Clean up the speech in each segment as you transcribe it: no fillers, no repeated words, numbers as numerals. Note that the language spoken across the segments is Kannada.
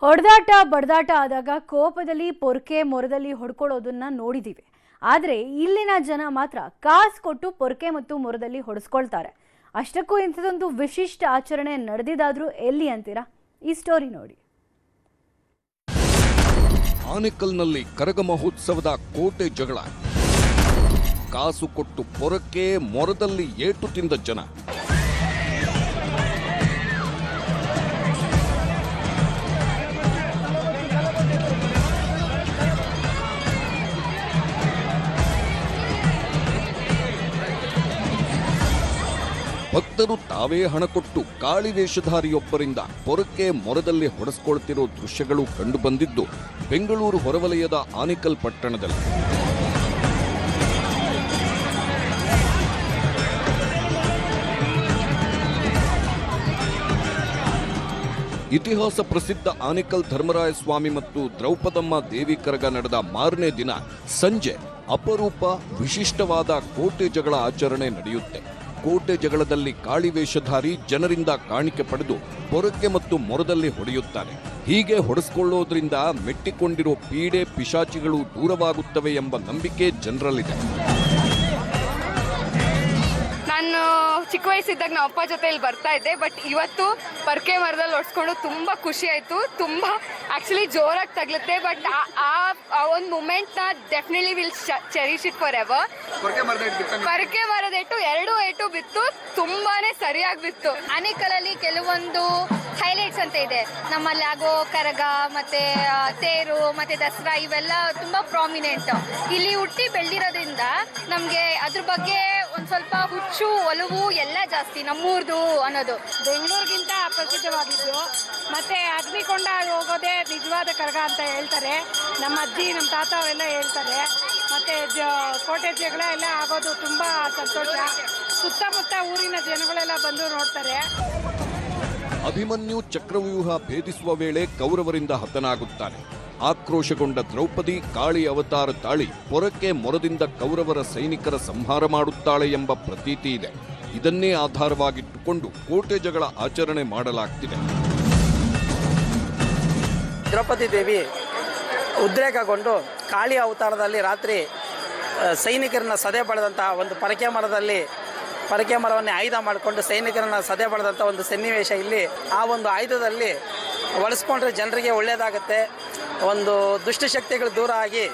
ಹೊಡೆದಾಟ ಬಡದಾಟ ಆದಾಗ ಕೋಪದಲ್ಲಿ ಪೊರ್ಕೆ ಮೊರದಲ್ಲಿ ಹೊಡ್ಕೊಳ್ಳೋದನ್ನ ನೋಡಿದೀವಿ. ಆದರೆ ಇಲ್ಲಿನ ಜನ ಮಾತ್ರ ಕಾಸು ಕೊಟ್ಟು ಪೊರ್ಕೆ ಮತ್ತು ಮೊರದಲ್ಲಿ ಹೊಡೆಸ್ಕೊಳ್ತಾರೆ. ಅಷ್ಟಕ್ಕೂ ಇಂಥದೊಂದು ವಿಶಿಷ್ಟ ಆಚರಣೆ ನಡೆದಿದ್ದಾದ್ರೂ ಎಲ್ಲಿ ಅಂತೀರಾ? ಈ ಸ್ಟೋರಿ ನೋಡಿ. ಆನೇಕಲ್ನಲ್ಲಿ ಕರಗ ಮಹೋತ್ಸವದ ಕೋಟೆ ಜಗಳ. ಕಾಸು ಕೊಟ್ಟು ಪೊರಕೆ ಮೊರದಲ್ಲಿ ಏಟು ತಿಂದ ಜನ. ಭಕ್ತರು ತಾವೇ ಹಣ ಕೊಟ್ಟು ಕಾಳಿ ವೇಷಧಾರಿಯೊಬ್ಬರಿಂದ ಪೊರಕೆ ಮೊರದಲ್ಲಿ ಹೊಡೆಸ್ಕೊಳ್ತಿರೋ ದೃಶ್ಯಗಳು ಕಂಡುಬಂದಿದ್ದು ಬೆಂಗಳೂರು ಹೊರವಲಯದ ಆನೇಕಲ್ ಪಟ್ಟಣದಲ್ಲಿ. ಇತಿಹಾಸ ಪ್ರಸಿದ್ಧ ಆನೇಕಲ್ ಧರ್ಮರಾಯ ಸ್ವಾಮಿ ಮತ್ತು ದ್ರೌಪದಮ್ಮ ದೇವಿ ಕರಗ ನಡೆದ ಮಾರನೇ ದಿನ ಸಂಜೆ ಅಪರೂಪ ವಿಶಿಷ್ಟವಾದ ಕೋಟೆ ಜಗಳ ಆಚರಣೆ ನಡೆಯುತ್ತೆ. ಕೋಟೆ ಜಗಳದಲ್ಲಿ ಕಾಳಿ ವೇಷಧಾರಿ ಜನರಿಂದ ಕಾಣಿಕೆ ಪಡೆದು ಪೊರಕೆ ಮತ್ತು ಮೊರದಲ್ಲಿ ಹೊಡೆಯುತ್ತಾರೆ. ಹೀಗೆ ಹೊಡೆಸ್ಕೊಳ್ಳೋದ್ರಿಂದ ಮೆಟ್ಟಿಕೊಂಡಿರೋ ಪೀಡೆ ಪಿಶಾಚಿಗಳು ದೂರವಾಗುತ್ತವೆ ಎಂಬ ನಂಬಿಕೆ ಜನರಲ್ಲಿದೆ. ನಾನು ಚಿಕ್ಕ ವಯಸ್ಸಿದ್ದಾಗ ನಮ್ಮ ಅಪ್ಪ ಜೊತೆ ಇಲ್ಲಿ ಬರ್ತಾ ಇದ್ದೆ. ಬಟ್ ಇವತ್ತು ಪೊರಕೆ ಮರದಲ್ಲಿ ಹೊಡ್ಸ್ಕೊಂಡು ತುಂಬ ಖುಷಿ ಆಯಿತು. ತುಂಬ ಆ್ಯಕ್ಚುಲಿ ಜೋರಾಗಿ ತಗಲುತ್ತೆ. ಬಟ್ ಆ ಒಂದು ಮೂಮೆಂಟ್ನ definitely will cherish it forever. ಪೊರಕೆ ಮರದ ಏಟು ಬಿತ್ತು, ತುಂಬಾನೇ ಸರಿಯಾಗಿ ಬಿತ್ತು. ಆನೇಕಲಲ್ಲಿ ಕೆಲವೊಂದು ಹೈಲೈಟ್ಸ್ ಅಂತ ಇದೆ. ನಮ್ಮಲ್ಲಿ ಆಗೋ ಕರಗ ಮತ್ತೆ ತೇರು ಮತ್ತೆ ದಸರಾ ಇವೆಲ್ಲ ತುಂಬಾ ಪ್ರಾಮಿನೆಂಟ್. ಇಲ್ಲಿ ಹುಟ್ಟಿ ಬೆಳೆದಿರೋದ್ರಿಂದ ನಮಗೆ ಅದ್ರ ಬಗ್ಗೆ ಒಂದು ಸ್ವಲ್ಪ ಹುಚ್ಚು ಒಲವು ಎಲ್ಲ ಜಾಸ್ತಿ ನಮ್ಮೂರ್ದು ಅನ್ನೋದು. ಬೆಂಗಳೂರಿಗಿಂತ ಪ್ರಸಿದ್ಧವಾಗಿದ್ದು ಮತ್ತೆ ಅಗ್ನಿಕೊಂಡ ಹೋಗೋದೇ ನಿಜವಾದ ಕರಗ ಅಂತ ಹೇಳ್ತಾರೆ. ನಮ್ಮ ಅಜ್ಜಿ ನಮ್ಮ ತಾತ ಅವೆಲ್ಲ ಹೇಳ್ತಾರೆ. ಮತ್ತೆ ಕೋಟೆ ಜಗಳ ಎಲ್ಲ ಆಗೋದು ತುಂಬಾ ಸಂತೋಷ. ಸುತ್ತಮುತ್ತ ಊರಿನ ಜನಗಳೆಲ್ಲ ಬಂದು ನೋಡ್ತಾರೆ. ಅಭಿಮನ್ಯು ಚಕ್ರವ್ಯೂಹ ಭೇದಿಸುವ ವೇಳೆ ಕೌರವರಿಂದ ಹತನಾಗುತ್ತಾನೆ. ಆಕ್ರೋಶಗೊಂಡ ದ್ರೌಪದಿ ಕಾಳಿ ಅವತಾರ ತಾಳಿ ಪೊರಕೆ ಮೊರದಿಂದ ಕೌರವರ ಸೈನಿಕರ ಸಂಹಾರ ಮಾಡುತ್ತಾಳೆ ಎಂಬ ಪ್ರತೀತಿ ಇದೆ. ಇದನ್ನೇ ಆಧಾರವಾಗಿಟ್ಟುಕೊಂಡು ಕೋಟೆ ಜಗಳ ಆಚರಣೆ ಮಾಡಲಾಗ್ತಿದೆ. ದ್ರೌಪದಿ ದೇವಿ ಉದ್ರೇಕಗೊಂಡು ಕಾಳಿ ಅವತಾರದಲ್ಲಿ ರಾತ್ರಿ ಸೈನಿಕರನ್ನ ಸದೆ ಬಳೆದಂತಹ ಒಂದು ಪರಕೆ ಮರವನ್ನೇ ಆಯುಧ ಮಾಡಿಕೊಂಡು ಸೈನಿಕರನ್ನ ಸದೆ ಬಳೆದಂಥ ಒಂದು ಸನ್ನಿವೇಶ ಇಲ್ಲಿ. ಆ ಒಂದು ಆಯುಧದಲ್ಲಿ ಬಳಸ್ಕೊಂಡ್ರೆ ಜನರಿಗೆ ಒಳ್ಳೆಯದಾಗುತ್ತೆ, ಒಂದು ದುಷ್ಟಶಕ್ತಿಗಳು ದೂರ ಆಗಿ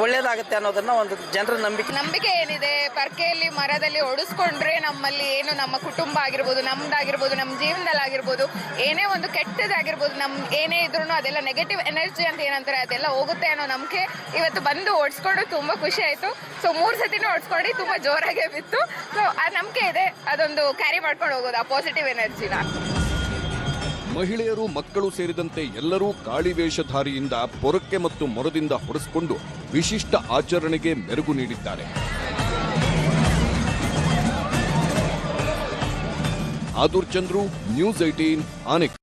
ಒಳ್ಳೆಯದಾಗುತ್ತೆ ಅನ್ನೋದನ್ನ ಒಂದು ಜನರ ನಂಬಿಕೆ ಏನಿದೆ. ಪೊರಕೆಯಲ್ಲಿ ಮರದಲ್ಲಿ ಹೊಡೆಸ್ಕೊಂಡ್ರೆ ನಮ್ಮಲ್ಲಿ ಏನು ನಮ್ಮ ಕುಟುಂಬ ಆಗಿರ್ಬೋದು, ನಮ್ದಾಗಿರ್ಬೋದು, ನಮ್ಮ ಜೀವನದಲ್ಲಾಗಿರ್ಬೋದು, ಏನೇ ಒಂದು ಕೆಟ್ಟದಾಗಿರ್ಬೋದು, ಏನೇ ಇದ್ರೂ ಅದೆಲ್ಲ ನೆಗೆಟಿವ್ ಎನರ್ಜಿ ಅಂತ ಏನಂತಾರೆ ಅದೆಲ್ಲ ಹೋಗುತ್ತೆ ಅನ್ನೋ ನಂಬಿಕೆ. ಇವತ್ತು ಬಂದು ಓಡಿಸ್ಕೊಂಡು ತುಂಬ ಖುಷಿ ಆಯಿತು. ಸೊ 3 ಸತಿನೂ ಓಡಿಸ್ಕೊಂಡು ತುಂಬ ಜೋರಾಗೇ ಬಿತ್ತು. ಸೊ ಆ ನಂಬಿಕೆ ಇದೆ, ಅದೊಂದು ಕ್ಯಾರಿ ಮಾಡ್ಕೊಂಡು ಹೋಗೋದು ಆ ಪಾಸಿಟಿವ್ ಎನರ್ಜಿನ. ಮಹಿಳೆಯರು, ಮಕ್ಕಳು ಸೇರಿದಂತೆ ಎಲ್ಲರೂ ಕಾಳಿ ವೇಷಧಾರಿಯಿಂದ ಪೊರಕೆ ಮತ್ತು ಮೊರದಿಂದ ಹೊಡೆಸಿಕೊಂಡು ವಿಶಿಷ್ಟ ಆಚರಣೆಗೆ ಮೆರುಗು ನೀಡಿದ್ದಾರೆ. ಆದೂರ್ ಚಂದ್ರು, ನ್ಯೂಸ್ 18, ಆನೇಕಲ್.